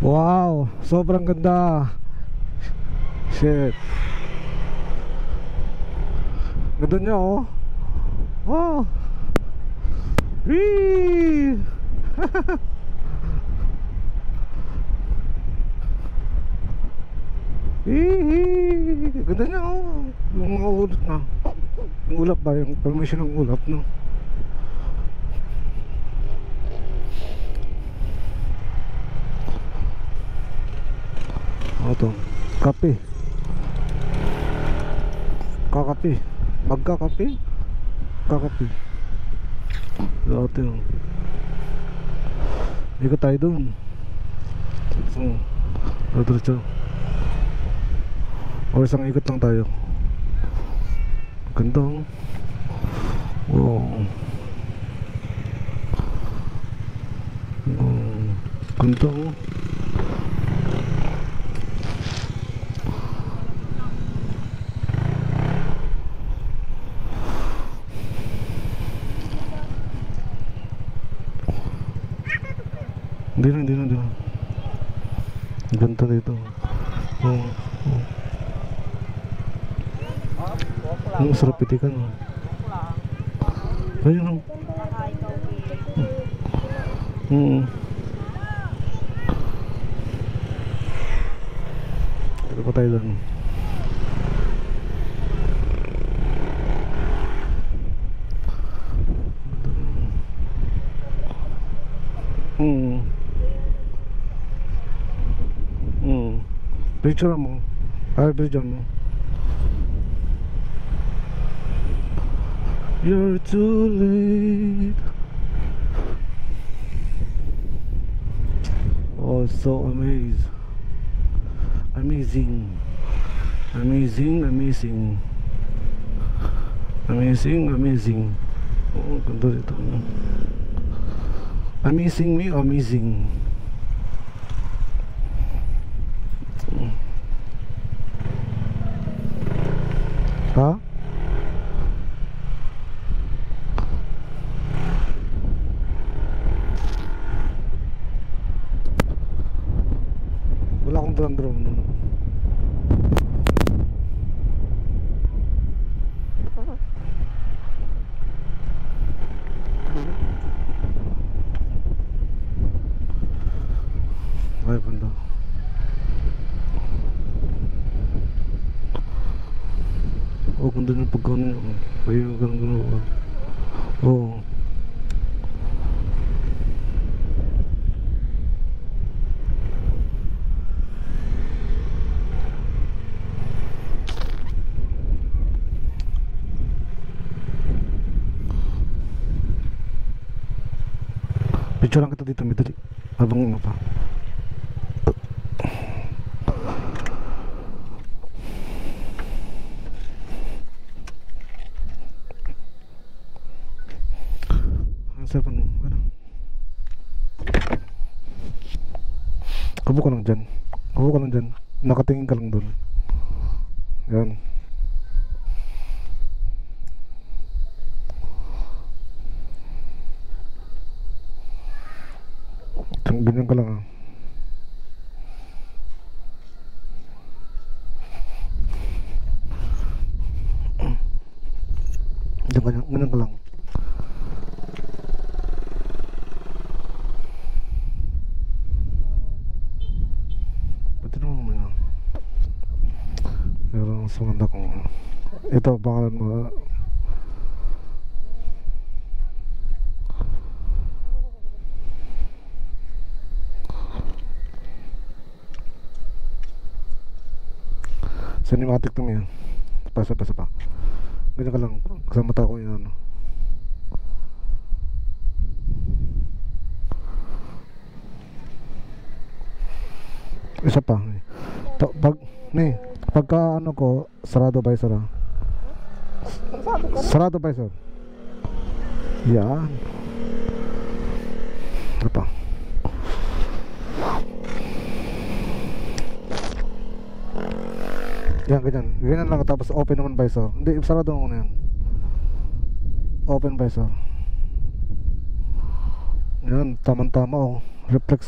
Wow, sobrang ganda. Shit. Ganda niya oh. Wow. Wee. Ganda niya oh. Yung mga ulap na. Yung ulap ba? Yung formation ng ulap no? Ano to? Kape. Kakape. Magkakape? Kakape. Dati oh. Ikot tayo dun. Diretso. O isang ikot lang tayo. Ganda oh. Wow. Ganda oh. Hindi na. Ganda dito. Oh. Ang sarap itikan oh. Ayun oh. Dito pa tayo doon. Picture mo. Ay, video mo. You're too late. Oh, so amazing. Oh, ganda dito. Amazing. Ha? Wala akong drone. Ay, banda. Oh, ganda ng pagkano nyo. Ayun, gano'n. Oh. Picture lang kita dito, madali. Habang ano pa. Cellphone mo, ano? Upo ka lang dyan. Nakatingin ka lang doon. Yan. Ganyan ka lang ah. Ganyan ka lang. Mas maganda kung ito pangalan mo. Cinematic to me yan. Pasa pa ganyan ka lang kasama tao ko yun ano. Isa pa pagka ano ko, sarado visor ah. Sarado visor. Yan. Ito. Yan, ganyan lang tapos open naman visor. Hindi, sarado mo na yan. Open visor. Yan, tamang-tama oh. Reflex